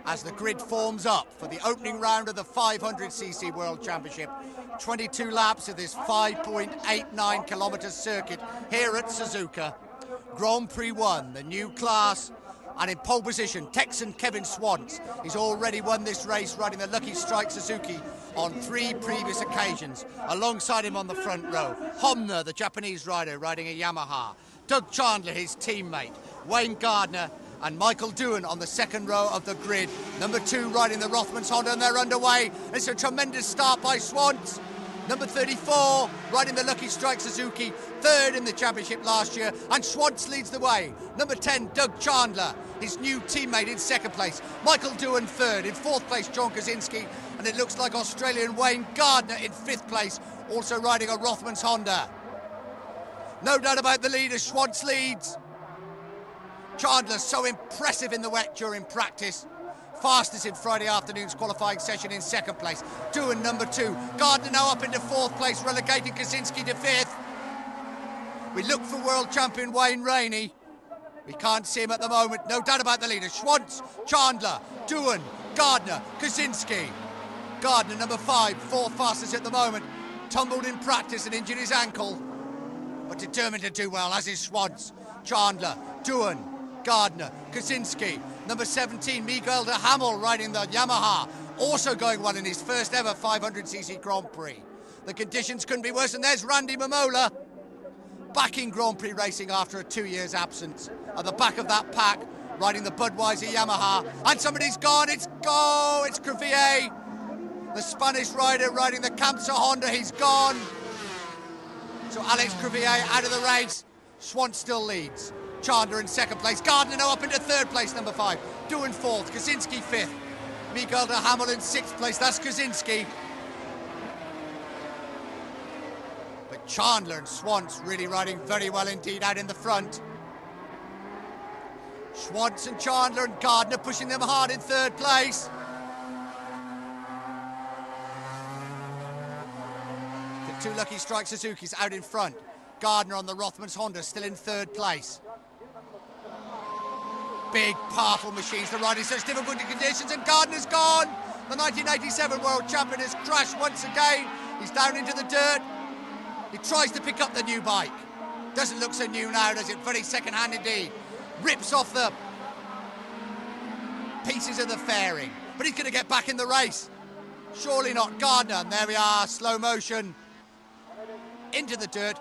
As the grid forms up for the opening round of the 500cc World Championship. 22 laps of this 5.89 kilometre circuit here at Suzuka. Grand Prix 1, the new class, and in pole position, Texan Kevin Swans. He's already won this race riding the Lucky Strike Suzuki on 3 previous occasions. Alongside him on the front row, Homner, the Japanese rider, riding a Yamaha. Doug Chandler, his teammate. Wayne Gardner and Michael Doohan on the second row of the grid. Number 2 riding the Rothmans Honda, and they're underway. It's a tremendous start by Swans. Number 34 riding the Lucky Strike Suzuki, 3rd in the championship last year, and Swans leads the way. Number 10, Doug Chandler, his new teammate, in 2nd place. Michael Doohan 3rd. In 4th place, John Kaczynski, and it looks like Australian Wayne Gardner in 5th place, also riding a Rothmans Honda. No doubt about the leader, Swans leads. Chandler so impressive in the wet during practice. Fastest in Friday afternoon's qualifying session in 2nd place. Doohan number 2. Gardner now up into 4th place, relegating Kaczynski to 5th. We look for world champion Wayne Rainey. We can't see him at the moment. No doubt about the leader. Schwantz, Chandler, Doohan, Gardner, Kaczynski. Gardner number 5, 4th fastest at the moment. Tumbled in practice and injured his ankle, but determined to do well, as is Schwantz. Chandler, Doohan, Gardner, Kaczynski. Number 17, Miguel de Hamel riding the Yamaha, also going well in his first ever 500cc Grand Prix. The conditions couldn't be worse, and there's Randy Momola, back in Grand Prix racing after a 2 years absence. At the back of that pack, riding the Budweiser Yamaha, and somebody's gone, it's Crevier, the Spanish rider riding the Kamsa Honda, he's gone. So Alex Crevier out of the race. Swans still leads. Chandler in 2nd place. Gardner now up into 3rd place, number 5. Doohan 4th. Kaczynski 5th. Miguel de Hamel in 6th place. That's Kaczynski. But Chandler and Swans really riding very well indeed out in the front. Swans and Chandler and Gardner pushing them hard in 3rd place. The 2 Lucky Strike Suzukis out in front. Gardner on the Rothmans Honda still in 3rd place. Big, powerful machines to ride in such difficult conditions, and Gardner's gone. The 1987 world champion has crashed once again. He's down into the dirt. He tries to pick up the new bike. Doesn't look so new now, does it? Very second-hand indeed. Rips off the pieces of the fairing. But he's going to get back in the race. Surely not. Gardner, and there we are, slow motion. Into the dirt.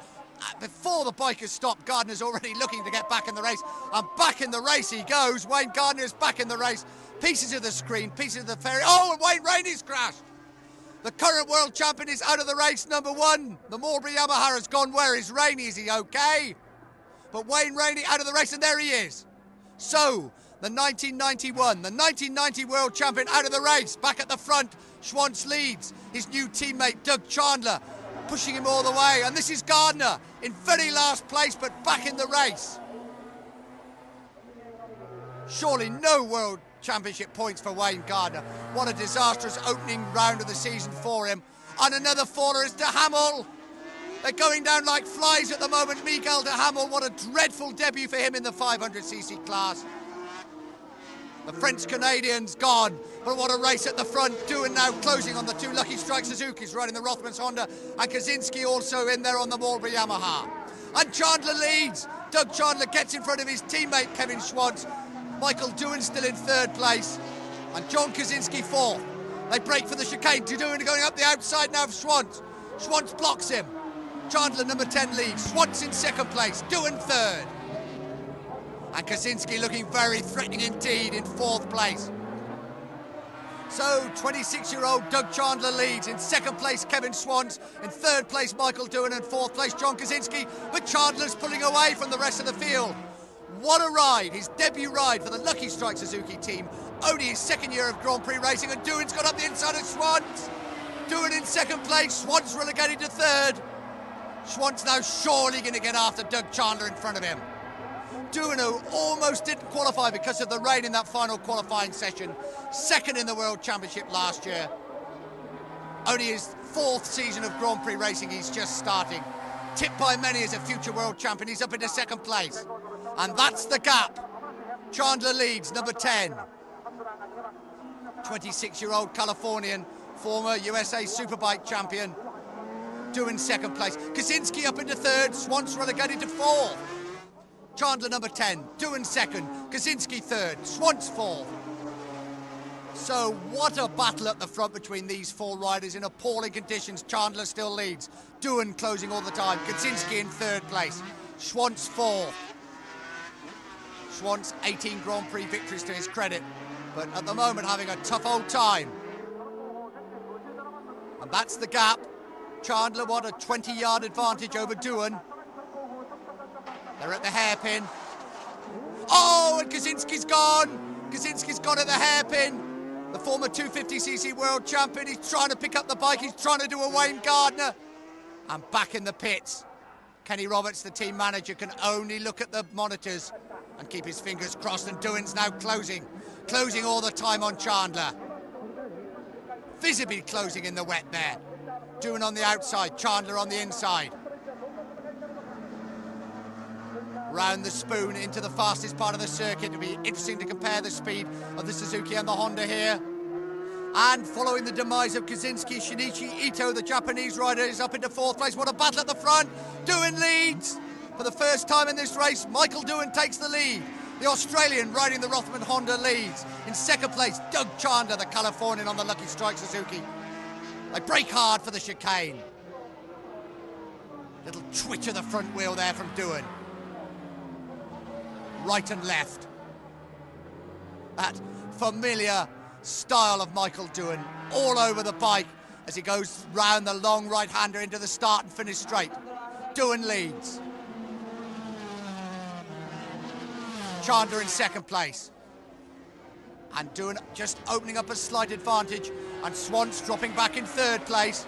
Before the bike has stopped, Gardner's already looking to get back in the race. And back in the race he goes. Wayne Gardner is back in the race. Pieces of the screen, pieces of the ferry. Oh, and Wayne Rainey's crashed. The current world champion is out of the race, number 1. The Marlboro Yamaha has gone. Where is Rainey? Is he okay? But Wayne Rainey out of the race, and there he is. So, the 1990 world champion out of the race. Back at the front, Schwantz leads. His new teammate, Doug Chandler, pushing him all the way, and this is Gardner in very last place, but back in the race. Surely no world championship points for Wayne Gardner. What a disastrous opening round of the season for him. And another faller is de Hamel. They're going down like flies at the moment. Miguel de Hamel, what a dreadful debut for him in the 500cc class. The French-Canadian's gone, but what a race at the front. Doohan now closing on the 2 Lucky Strike Suzukis riding the Rothmans Honda, and Kaczynski also in there on the Marlboro Yamaha. And Chandler leads. Doug Chandler gets in front of his teammate Kevin Schwantz. Michael Doohan still in 3rd place, and John Kaczynski 4th. They break for the chicane. Doohan going up the outside now of Schwantz. Schwantz blocks him. Chandler number 10 leads. Schwantz in 2nd place. Doohan 3rd. And Kaczynski looking very threatening indeed in 4th place. So 26-year-old Doug Chandler leads. In 2nd place Kevin Swans, in 3rd place Michael Doohan, and 4th place John Kaczynski. But Chandler's pulling away from the rest of the field. What a ride, his debut ride for the Lucky Strike Suzuki team. Only his 2nd year of Grand Prix racing, and Doohan's got up the inside of Swans. Doohan in 2nd place, Swans relegated to 3rd. Swans now surely going to get after Doug Chandler in front of him. Doohan, who almost didn't qualify because of the rain in that final qualifying session. 2nd in the World Championship last year. Only his 4th season of Grand Prix racing, he's just starting. Tipped by many as a future world champion, he's up into 2nd place. And that's the gap. Chandler leads, number 10. 26-year-old Californian, former USA Superbike champion. Doohan second place. Kaczynski up into third. Swans relegated to fourth. Chandler number 10. Doohan second. Kaczynski third. Swans fourth. So what a battle at the front between these four riders in appalling conditions. Chandler still leads. Doohan closing all the time. Kaczynski in third place. Schwantz fourth. Schwantz 18 Grand Prix victories to his credit, but at the moment having a tough old time. And that's the gap. Chandler, what, a 20-yard advantage over Doohan. They're at the hairpin. Oh, and Kaczynski's gone. Kaczynski's gone at the hairpin. The former 250cc world champion, he's trying to pick up the bike, he's trying to do a Wayne Gardner. And back in the pits, Kenny Roberts, the team manager, can only look at the monitors and keep his fingers crossed, and Doohan's now closing all the time on Chandler. Visibly closing in the wet there. Doohan on the outside, Chandler on the inside. Round the spoon into the fastest part of the circuit. It'll be interesting to compare the speed of the Suzuki and the Honda here. And following the demise of Kaczynski, Shinichi Ito, the Japanese rider, is up into fourth place. What a battle at the front. Doohan leads. For the first time in this race, Michael Doohan takes the lead. The Australian riding the Rothman Honda leads. In second place, Doug Chandler, the Californian on the Lucky Strike Suzuki. They brake hard for the chicane. Little twitch of the front wheel there from Doohan. Right and left. That familiar style of Michael Doohan all over the bike as he goes round the long right-hander into the start and finish straight. Doohan leads. Chandler in second place. And Doohan just opening up a slight advantage, and Swans dropping back in third place.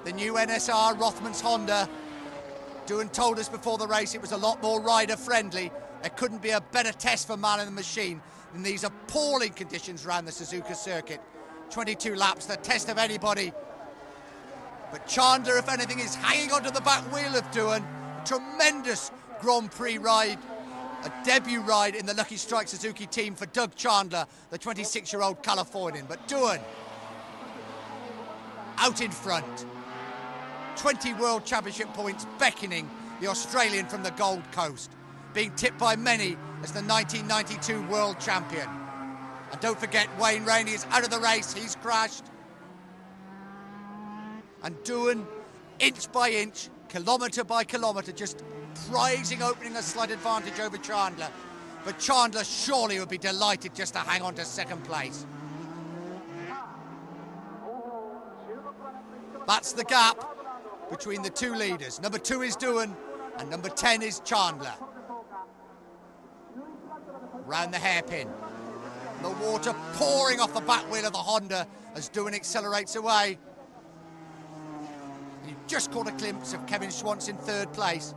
The new NSR Rothmans Honda. Doohan told us before the race it was a lot more rider-friendly. There couldn't be a better test for man in the machine than these appalling conditions around the Suzuka circuit. 22 laps, the test of anybody. But Chandler, if anything, is hanging onto the back wheel of Doohan. Tremendous Grand Prix ride. A debut ride in the Lucky Strike Suzuki team for Doug Chandler, the 26-year-old Californian. But Doohan out in front. 20 World Championship points beckoning the Australian from the Gold Coast, being tipped by many as the 1992 World Champion. And don't forget, Wayne Rainey is out of the race, he's crashed. And Doohan, inch by inch, kilometre by kilometre, just prizing opening a slight advantage over Chandler. But Chandler surely would be delighted just to hang on to second place. That's the gap between the two leaders. Number 2 is Doohan and number 10 is Chandler. Round the hairpin. The water pouring off the back wheel of the Honda as Doohan accelerates away. And you've just caught a glimpse of Kevin Schwantz in third place.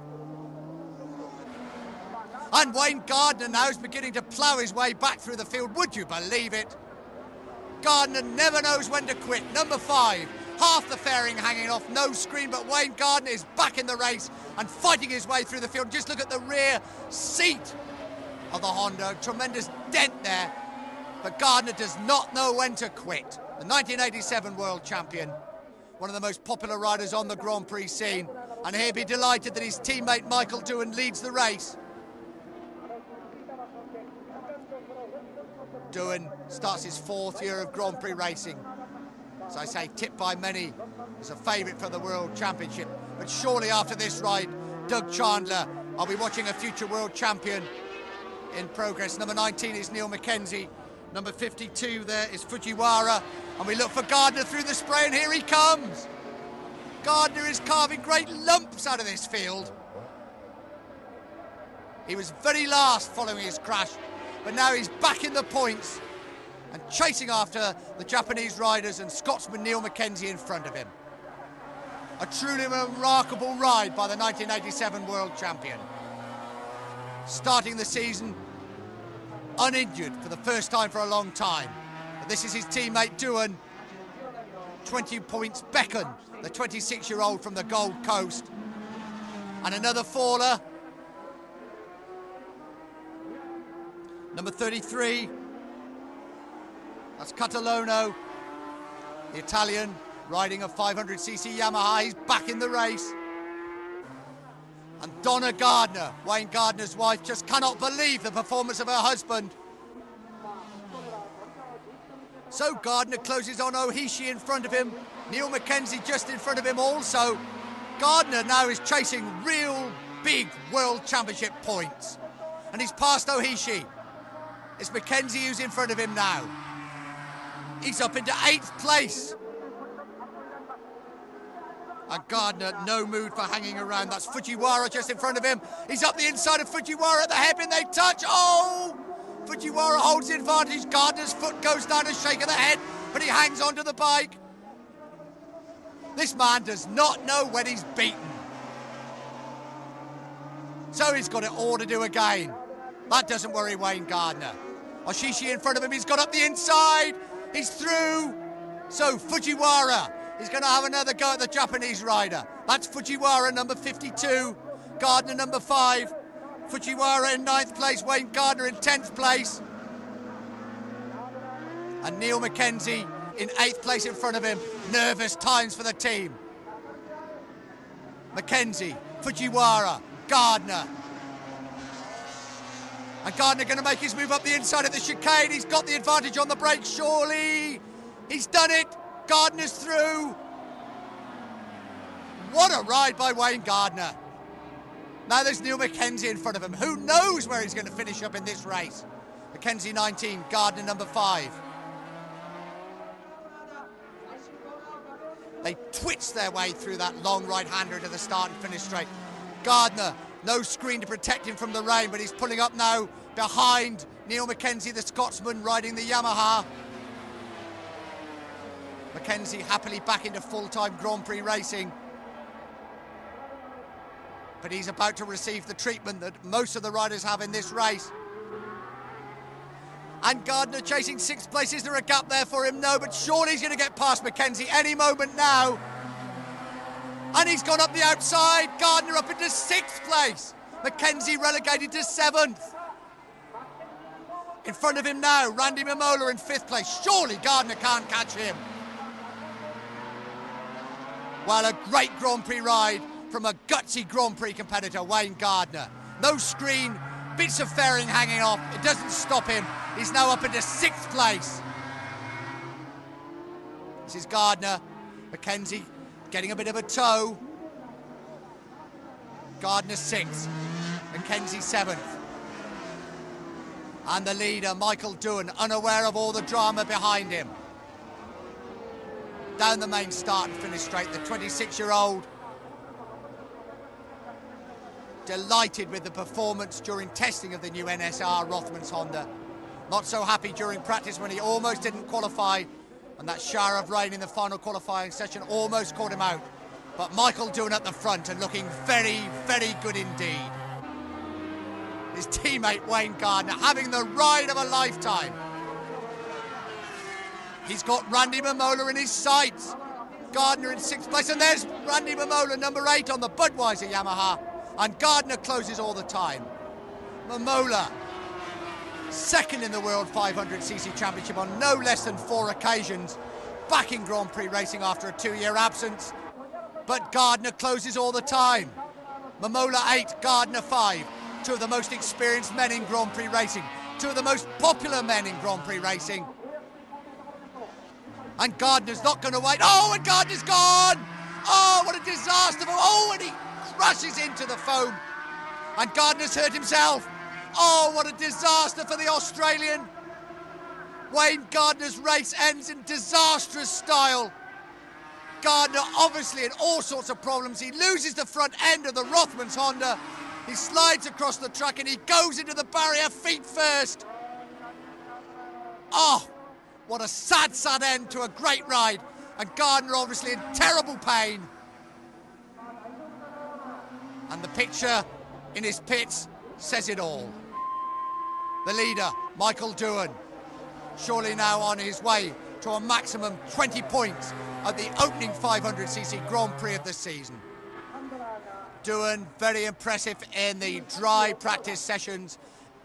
And Wayne Gardner now is beginning to plough his way back through the field. Would you believe it? Gardner never knows when to quit. Number 5, half the fairing hanging off, no screen, but Wayne Gardner is back in the race and fighting his way through the field. Just look at the rear seat of the Honda, tremendous dent there. But Gardner does not know when to quit. The 1987 world champion, one of the most popular riders on the Grand Prix scene, and he'll be delighted that his teammate Michael Doohan leads the race. Doohan starts his 4th year of Grand Prix racing. As I say, tipped by many as a favourite for the World Championship. But surely after this ride, Doug Chandler, I'll be watching a future world champion in progress. Number 19 is Neil Mackenzie. Number 52 there is Fujiwara. And we look for Gardner through the spray, and here he comes. Gardner is carving great lumps out of this field. He was very last following his crash, but now he's back in the points and chasing after the Japanese riders and Scotsman Neil Mackenzie in front of him. A truly remarkable ride by the 1987 world champion. Starting the season uninjured for the first time for a long time. But this is his teammate Doohan. 20 points beckon the 26-year-old from the Gold Coast. And another faller. Number 33, That's Catalano, the Italian, riding a 500cc Yamaha. He's back in the race. And Donna Gardner, Wayne Gardner's wife, just cannot believe the performance of her husband. So Gardner closes on Ohishi in front of him. Neil Mackenzie just in front of him also. Gardner now is chasing real big World Championship points. And he's passed Ohishi. It's Mackenzie who's in front of him now. He's up into 8th place. And Gardner, no mood for hanging around. That's Fujiwara just in front of him. He's up the inside of Fujiwara at the hairpin. They touch. Oh! Fujiwara holds the advantage. Gardner's foot goes down, a shake of the head, but he hangs onto the bike. This man does not know when he's beaten. So he's got it all to do again. That doesn't worry Wayne Gardner. Oshishi in front of him. He's got up the inside. He's through. So Fujiwara is going to have another go at the Japanese rider. That's Fujiwara, number 52. Gardner, number 5. Fujiwara in 9th place. Wayne Gardner in 10th place. And Neil Mackenzie in 8th place in front of him. Nervous times for the team. Mackenzie, Fujiwara, Gardner. And Gardner going to make his move up the inside of the chicane. He's got the advantage on the brake, surely. He's done it. Gardner's through. What a ride by Wayne Gardner. Now there's Neil Mackenzie in front of him. Who knows where he's going to finish up in this race? Mackenzie 19, Gardner number 5. They twitch their way through that long right-hander to the start and finish straight. Gardner, no screen to protect him from the rain, but he's pulling up now behind Neil Mackenzie, the Scotsman, riding the Yamaha. Mackenzie happily back into full-time Grand Prix racing. But he's about to receive the treatment that most of the riders have in this race. And Gardner chasing 6th place. Is there a gap there for him? No, but surely he's going to get past Mackenzie any moment now. And he's gone up the outside. Gardner up into 6th place. Mackenzie relegated to 7th. In front of him now, Randy Mamola in 5th place. Surely Gardner can't catch him. Well, a great Grand Prix ride from a gutsy Grand Prix competitor, Wayne Gardner. No screen, bits of fairing hanging off. It doesn't stop him. He's now up into 6th place. This is Gardner. Mackenzie getting a bit of a toe. Gardner 6th. Mackenzie 7th. And the leader, Michael Doohan, unaware of all the drama behind him. Down the main start and finish straight, the 26-year-old. Delighted with the performance during testing of the new NSR Rothmans Honda. Not so happy during practice when he almost didn't qualify, and that shower of rain in the final qualifying session almost caught him out. But Michael Doohan at the front and looking very, very good indeed. His teammate Wayne Gardner having the ride of a lifetime. He's got Randy Mamola in his sights. Gardner in 6th place, and there's Randy Mamola, number 8 on the Budweiser Yamaha. And Gardner closes all the time. Mamola, 2nd in the World 500cc Championship on no less than 4 occasions. Back in Grand Prix racing after a 2-year absence. But Gardner closes all the time. Mamola 8, Gardner 5. 2 of the most experienced men in Grand Prix racing. 2 of the most popular men in Grand Prix racing. And Gardner's not going to wait. Oh, and Gardner's gone! Oh, what a disaster! Oh, and he crashes into the foam. And Gardner's hurt himself. Oh, what a disaster for the Australian. Wayne Gardner's race ends in disastrous style. Gardner obviously in all sorts of problems. He loses the front end of the Rothmans Honda. He slides across the track and he goes into the barrier feet first. Oh, what a sad, sad end to a great ride. And Gardner obviously in terrible pain. And the picture in his pits says it all. The leader, Michael Doohan, surely now on his way to a maximum 20 points at the opening 500cc Grand Prix of the season. Doohan, very impressive in the dry practice sessions.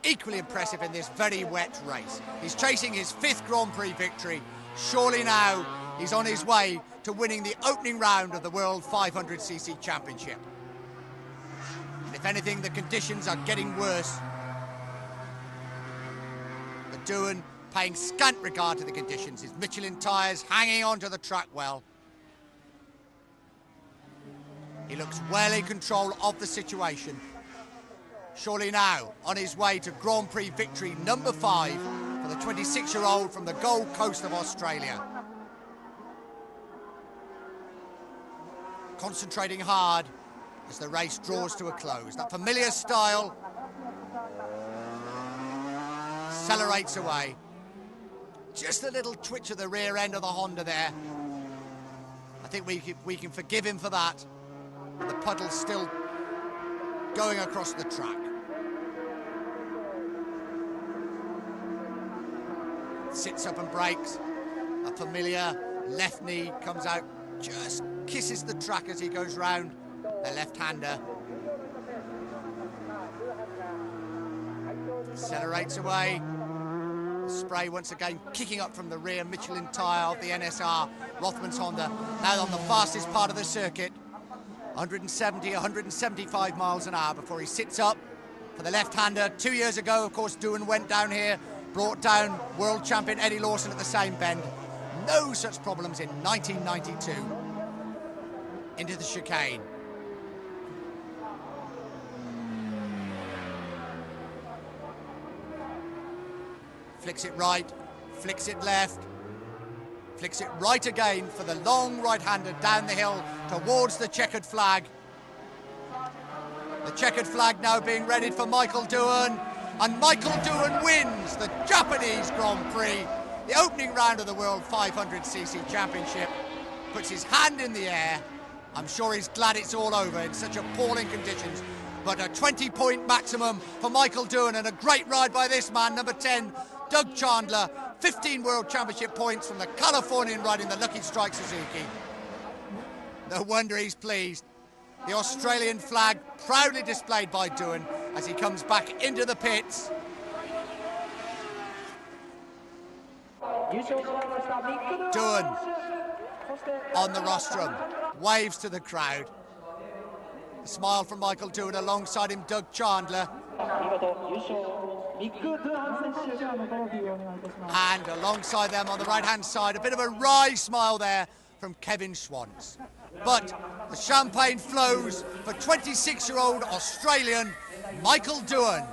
equally impressive in this very wet race. He's chasing his 5th Grand Prix victory. Surely now he's on his way to winning the opening round of the World 500cc Championship. And if anything, the conditions are getting worse. But Doohan paying scant regard to the conditions. His Michelin tyres hanging onto the track well. He looks well in control of the situation. Surely now on his way to Grand Prix victory number 5 for the 26-year-old from the Gold Coast of Australia. Concentrating hard as the race draws to a close. That familiar style accelerates away. Just a little twitch of the rear end of the Honda there. I think we can forgive him for that. The puddle's still going across the track. Sits up and brakes. A familiar left knee comes out, just kisses the track as he goes round. The left-hander accelerates away. The spray once again kicking up from the rear Michelin tyre of the NSR Rothmans Honda. Now on the fastest part of the circuit, 170, 175 miles an hour before he sits up for the left-hander. 2 years ago, of course, Doohan went down here, brought down world champion Eddie Lawson at the same bend. No such problems in 1992. Into the chicane. Flicks it right, flicks it left, flicks it right again for the long right-hander down the hill towards the checkered flag. The checkered flag now being readied for Michael Doohan, and Michael Doohan wins the Japanese Grand Prix, the opening round of the World 500cc Championship. Puts his hand in the air. I'm sure he's glad it's all over in such appalling conditions. But a 20-point maximum for Michael Doohan, and a great ride by this man, number 10, Doug Chandler. 15 World Championship points from the Californian riding the Lucky Strike Suzuki. No wonder he's pleased. The Australian flag proudly displayed by Doohan as he comes back into the pits. Doohan on the rostrum, waves to the crowd. A smile from Michael Doohan, alongside him Doug Chandler. And alongside them on the right-hand side, a bit of a wry smile there from Kevin Schwantz. But the champagne flows for 26-year-old Australian Michael Doohan.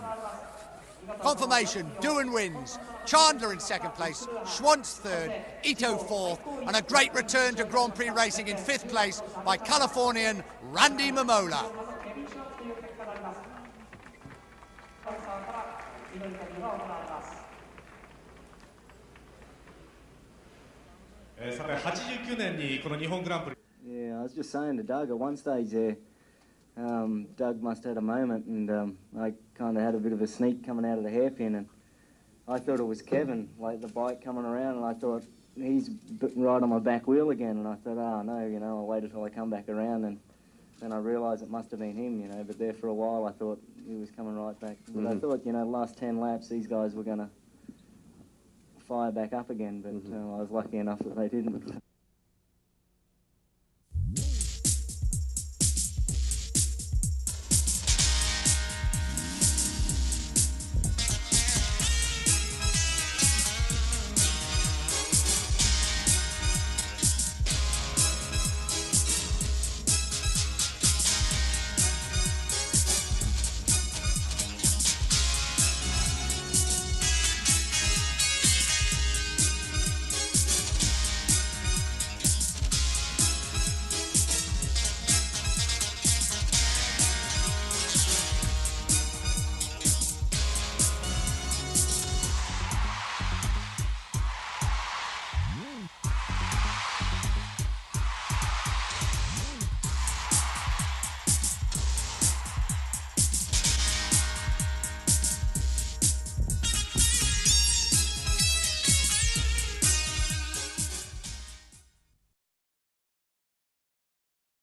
Confirmation, Doohan wins. Chandler in 2nd place, Schwantz 3rd, Ito 4th, and a great return to Grand Prix racing in 5th place by Californian Randy Mamola. Yeah, I was just saying to Doug at one stage there, Doug must have had a moment, and I kind of had a bit of a sneak coming out of the hairpin, and I thought it was Kevin, like the bike coming around, and I thought he's right on my back wheel again, and I thought, oh no, you know, I'll wait until I come back around, and then I realised it must have been him, you know, but there for a while I thought he was coming right back. But I thought, you know, the last 10 laps these guys were going to fire back up again, but I was lucky enough that they didn't.